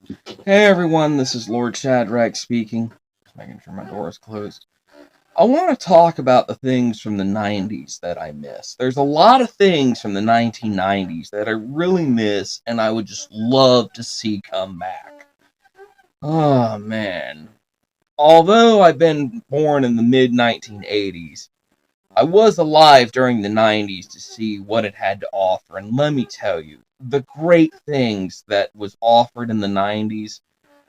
Hey everyone, this is Lord Shadrach speaking. Just making sure my door is closed. I want to talk about the things from the 90s that I miss. There's a lot of things from the 1990s that I really miss and I would just love to see come back. Oh man. Although I've been born in the mid 1980s, I was alive during the 90s to see what it had to offer, and let me tell you, the great things that was offered in the 90s,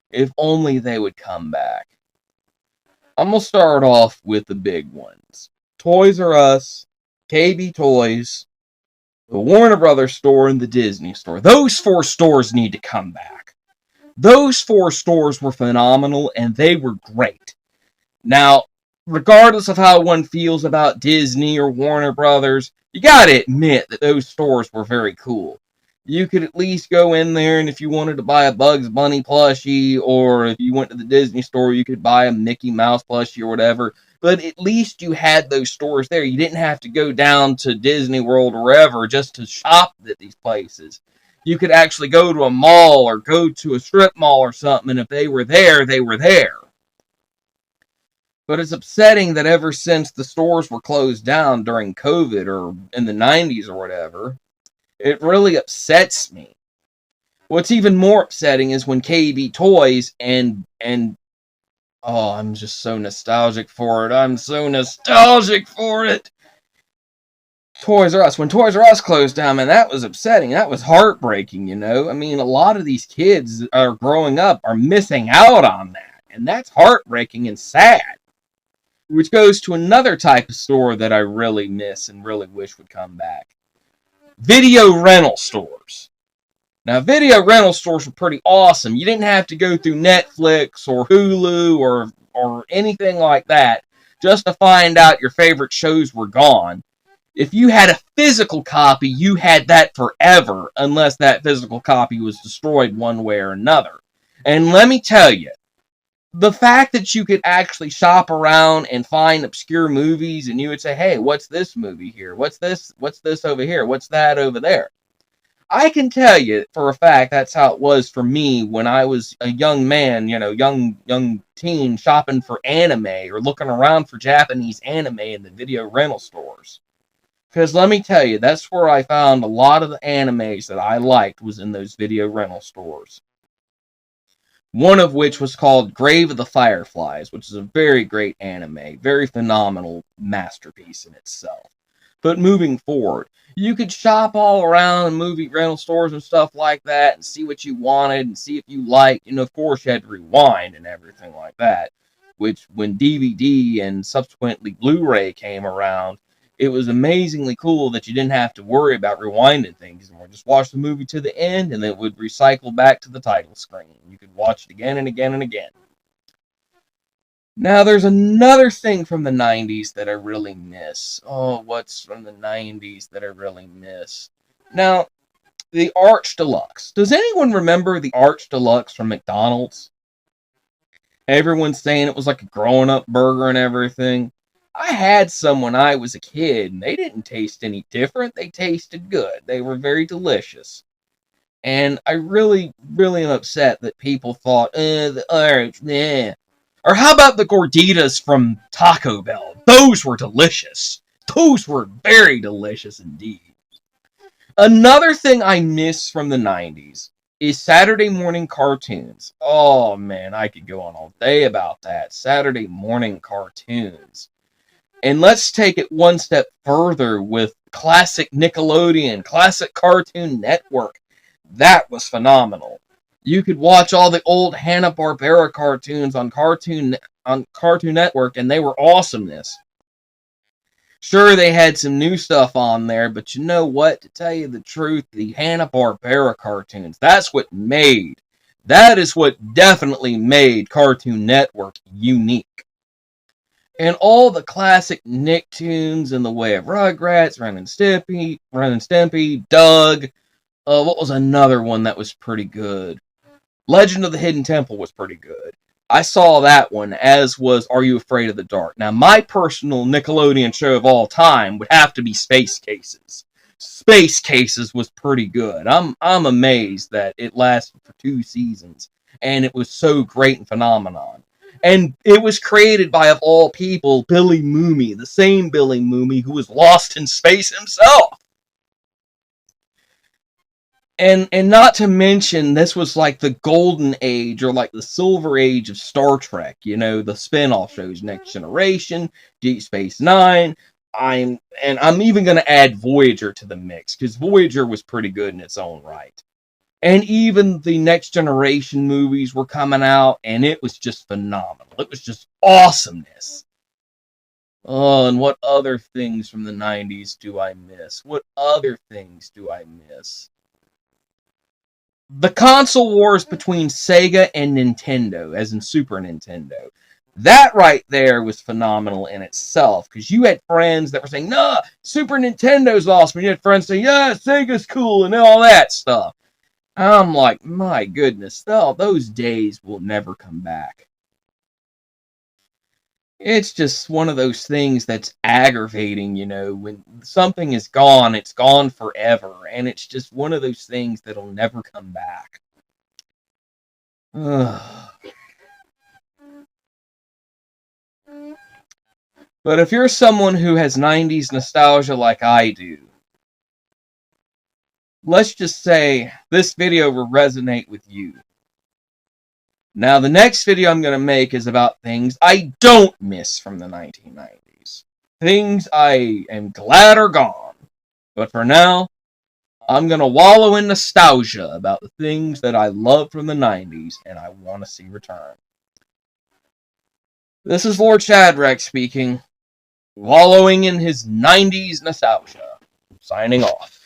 if only they would come back. I'm going to start off with the big ones. Toys R Us, KB Toys, the Warner Brothers store, and the Disney store. Those four stores need to come back. Those four stores were phenomenal, and they were great. Now, regardless of how one feels about Disney or Warner Brothers, you gotta admit that those stores were very cool. You could at least go in there, and if you wanted to buy a Bugs Bunny plushie, or if you went to the Disney store, you could buy a Mickey Mouse plushie or whatever. But at least you had those stores there. You didn't have to go down to Disney World or wherever just to shop at these places. You could actually go to a mall or go to a strip mall or something, and if they were there, they were there. But it's upsetting that ever since the stores were closed down during COVID or in the 90s or whatever, it really upsets me. What's even more upsetting is when KB Toys and oh, I'm just so nostalgic for it. I'm so nostalgic for it. Toys R Us. When Toys R Us closed down, man, that was upsetting. That was heartbreaking, you know? I mean, a lot of these kids are growing up are missing out on that. And that's heartbreaking and sad. Which goes to another type of store that I really miss and really wish would come back. Video rental stores. Now, video rental stores were pretty awesome. You didn't have to go through Netflix or Hulu or anything like that just to find out your favorite shows were gone. If you had a physical copy, you had that forever, unless that physical copy was destroyed one way or another. And let me tell you, the fact that you could actually shop around and find obscure movies and you would say, hey, what's this movie here? What's this over here? What's that over there? I can tell you for a fact that's how it was for me when I was a young man, young teen shopping for anime or looking around for Japanese anime in the video rental stores. Because let me tell you, that's where I found a lot of the animes that I liked was in those video rental stores. One of which was called Grave of the Fireflies, which is a very great anime, very phenomenal masterpiece in itself. But moving forward, you could shop all around movie rental stores and stuff like that and see what you wanted and see if you liked. And of course, you had to rewind and everything like that, which when DVD and subsequently Blu-ray came around, it was amazingly cool that you didn't have to worry about rewinding things anymore. Just watch the movie to the end and it would recycle back to the title screen. You could watch it again and again and again. Now, there's another thing from the 90s that I really miss. Oh, what's from the 90s that I really miss? Now, the Arch Deluxe. Does anyone remember the Arch Deluxe from McDonald's? Everyone's saying it was like a grown-up burger and everything. I had some when I was a kid, and they didn't taste any different. They tasted good. They were very delicious. And I really, really am upset that people thought, the Arch, yeah. Or how about the gorditas from Taco Bell? Those were delicious. Those were very delicious indeed. Another thing I miss from the 90s is Saturday morning cartoons. Oh man, I could go on all day about that. Saturday morning cartoons. And let's take it one step further with classic Nickelodeon, classic Cartoon Network. That was phenomenal. You could watch all the old Hanna-Barbera cartoons on Cartoon Network, and they were awesomeness. Sure, they had some new stuff on there, but you know what? To tell you the truth, the Hanna-Barbera cartoons, that is what definitely made Cartoon Network unique. And all the classic Nicktoons in the way of Rugrats, Ren and Stimpy, Doug. What was another one that was pretty good? Legend of the Hidden Temple was pretty good. I saw that one, as was Are You Afraid of the Dark? Now, my personal Nickelodeon show of all time would have to be Space Cases. Space Cases was pretty good. I'm amazed that it lasted for 2 seasons. and it was so great and phenomenon. And it was created by, of all people, Billy Mooney, the same Billy Mooney who was lost in space himself. And not to mention, this was like the golden age, or like the silver age of Star Trek. You know, the spin-off shows, Next Generation, Deep Space Nine. I'm even going to add Voyager to the mix, because Voyager was pretty good in its own right. And even the Next Generation movies were coming out, and it was just phenomenal. It was just awesomeness. Oh, and what other things from the 90s do I miss? What other things do I miss? The console wars between Sega and Nintendo, as in Super Nintendo. That right there was phenomenal in itself, because you had friends that were saying, nah, Super Nintendo's awesome, and you had friends saying, yeah, Sega's cool, and all that stuff. I'm like, my goodness, those days will never come back. It's just one of those things that's aggravating, you know, when something is gone, it's gone forever, and it's just one of those things that'll never come back. But if you're someone who has 90s nostalgia like I do, let's just say this video will resonate with you. Now, the next video I'm going to make is about things I don't miss from the 1990s. Things I am glad are gone. But for now, I'm going to wallow in nostalgia about the things that I love from the 90s and I want to see return. This is Lord Shadrach speaking, wallowing in his 90s nostalgia. Signing off.